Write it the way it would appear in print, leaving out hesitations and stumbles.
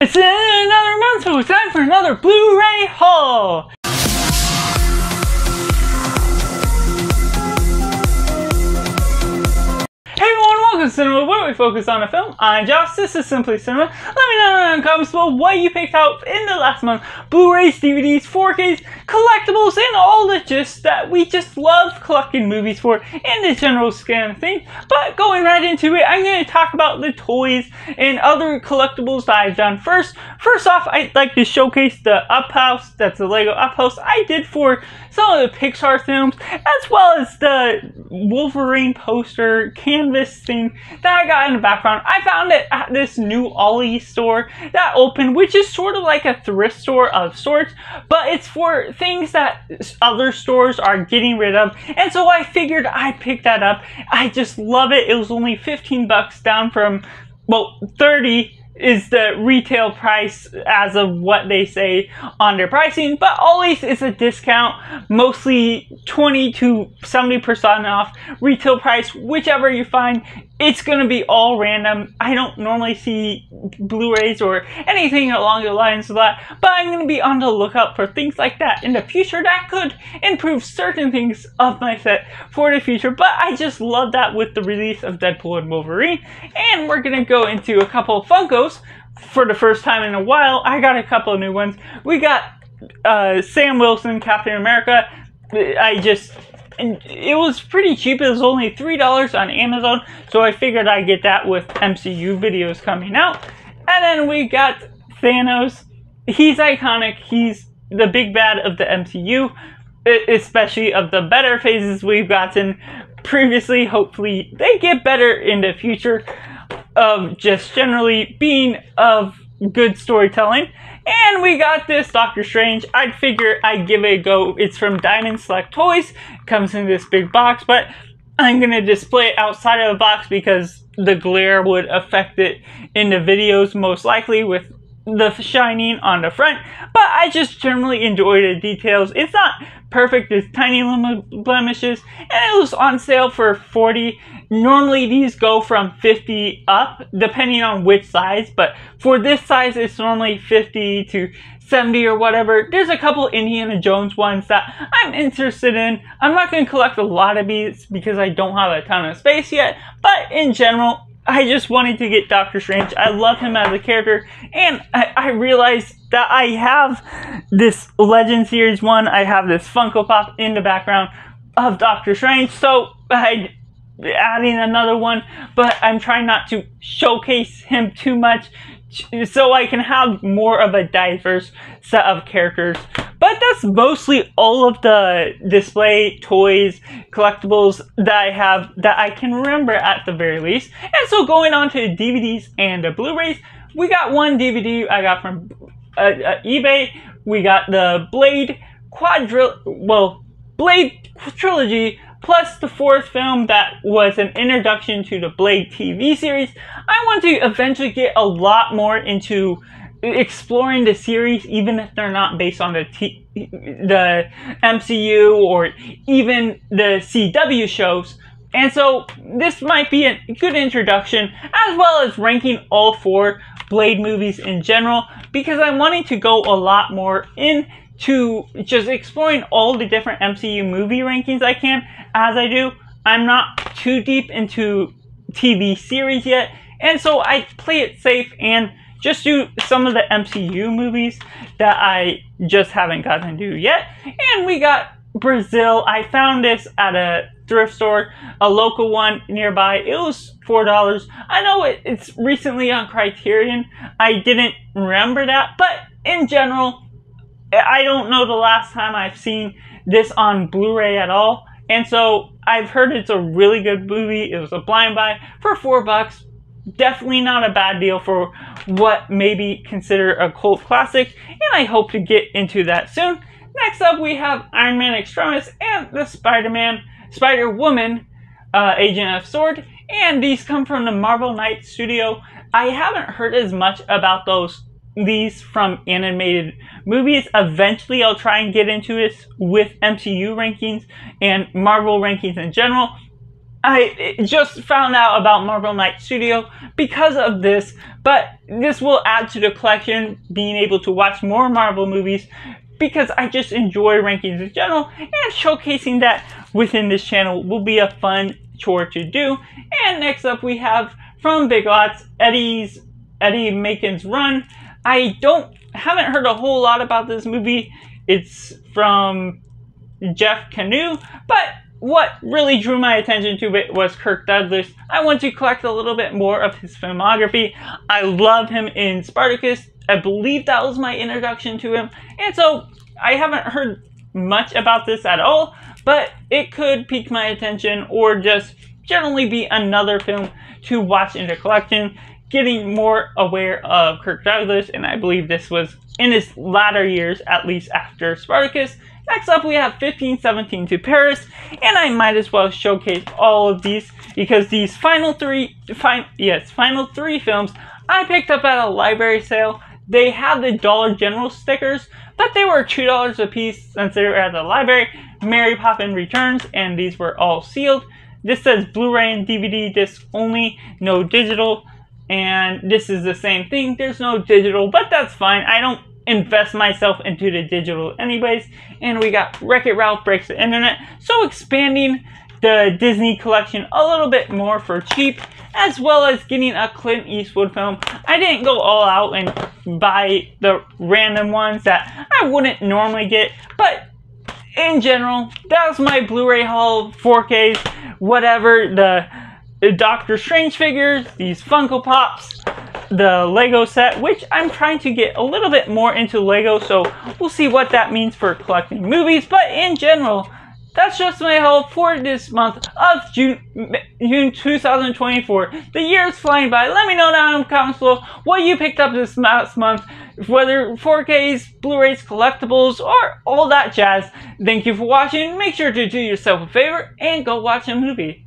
It's another month, so it's time for another Blu-ray haul! Hey everyone, welcome to Cinema, where we focus on a film. I'm Josh, this is Simply Cinema. Let me know in the comments below what you picked out in the last month. Blu-rays, DVDs, 4Ks, collectibles, and all the gist that we just love collecting movies for in the general scan of things. But going right into it, I'm going to talk about the toys and other collectibles that I've done first. First off, I'd like to showcase the Up House, that's the Lego Up House I did for some of the Pixar films, as well as the Wolverine poster canvas thing that I got in the background. I found it at this new Ollie store that opened, which is sort of like a thrift store of sorts, but it's for things that other stores are getting rid of, and so I figured I'd pick that up. I just love it. It was only 15 bucks down from, well, 30 is the retail price as of what they say on their pricing, but always is a discount, mostly 20 to 70% off retail price, whichever you find. It's going to be all random. I don't normally see Blu-rays or anything along the lines of that, but I'm going to be on the lookout for things like that in the future that could improve certain things of my set for the future. But I just love that with the release of Deadpool and Wolverine. And we're going to go into a couple of Funkos for the first time in a while. I got a couple of new ones. We got Sam Wilson, Captain America. And it was pretty cheap. It was only $3 on Amazon, so I figured I'd get that with MCU videos coming out. And then we got Thanos. He's iconic. He's the big bad of the MCU, especially of the better phases we've gotten previously. Hopefully they get better in the future of just generally being of good storytelling. And we got this Doctor Strange. I'd figure I'd give it a go. It's from Diamond Select Toys. It comes in this big box, but I'm going to display it outside of the box because the glare would affect it in the videos most likely with the shining on the front. But I just generally enjoy the details. It's not perfect. There's tiny little blemishes, and it was on sale for $40. Normally these go from $50 up depending on which size, but for this size it's normally $50 to $70 or whatever. There's a couple Indiana Jones ones that I'm interested in. I'm not going to collect a lot of these because I don't have a ton of space yet, but in general I just wanted to get Doctor Strange. I love him as a character, and I realized that I have this Legend Series 1, I have this Funko Pop in the background of Doctor Strange, so I adding another one, but I'm trying not to showcase him too much so I can have more of a diverse set of characters. But that's mostly all of the display toys, collectibles that I have that I can remember at the very least. And so going on to the DVDs and the Blu-rays, we got one DVD I got from eBay. We got the Blade Trilogy, plus the fourth film that was an introduction to the Blade TV series. I want to eventually get a lot more into exploring the series, even if they're not based on the MCU or even the CW shows. And so this might be a good introduction, as well as ranking all four Blade movies in general, because I'm wanting to go a lot more into just exploring all the different MCU movie rankings I can as I do. I'm not too deep into TV series yet, and so I play it safe and just do some of the MCU movies that I just haven't gotten to yet. And we got Brazil. I found this at a thrift store, a local one nearby. It was $4. I know it's recently on Criterion. I didn't remember that, but in general, I don't know the last time I've seen this on Blu-ray at all. And so I've heard it's a really good movie. It was a blind buy for $4. Definitely not a bad deal for what may be considered a cult classic, and I hope to get into that soon. Next up, we have Iron Man Extremis and the Spider-Woman Agent of S.W.O.R.D. And these come from the Marvel Knights studio. I haven't heard as much about these from animated movies. Eventually I'll try and get into this with MCU rankings and Marvel rankings in general. I just found out about Marvel Knight Studio because of this, but this will add to the collection, being able to watch more Marvel movies, because I just enjoy rankings in general, and showcasing that within this channel will be a fun chore to do. And next up we have from Big Lots, Eddie Macon's Run. I haven't heard a whole lot about this movie. It's from Jeff Canoe, but what really drew my attention to it was Kirk Douglas. I want to collect a little bit more of his filmography. I love him in Spartacus. I believe that was my introduction to him. And so I haven't heard much about this at all, but it could pique my attention or just generally be another film to watch in the collection. Getting more aware of Kirk Douglas, and I believe this was in his latter years, at least after Spartacus. Next up we have 1517 to Paris, and I might as well showcase all of these because these final three films I picked up at a library sale. They have the Dollar General stickers, but they were $2 a piece since they were at the library. Mary Poppins Returns, and these were all sealed. This says Blu-ray and DVD disc only, no digital, and this is the same thing. There's no digital, but that's fine. I don't invest myself into the digital anyways. And we got Wreck-It Ralph Breaks the Internet, so expanding the Disney collection a little bit more for cheap, as well as getting a Clint Eastwood film. I didn't go all out and buy the random ones that I wouldn't normally get, but in general, that was my Blu-ray haul, 4Ks, whatever, the Doctor Strange figures, these Funko Pops, the Lego set, which I'm trying to get a little bit more into Lego, so we'll see what that means for collecting movies. But in general, that's just my haul for this month of June 2024. The year is flying by. Let me know down in the comments below what you picked up this last month, whether 4Ks, Blu-rays, collectibles, or all that jazz. Thank you for watching. Make sure to do yourself a favor and go watch a movie.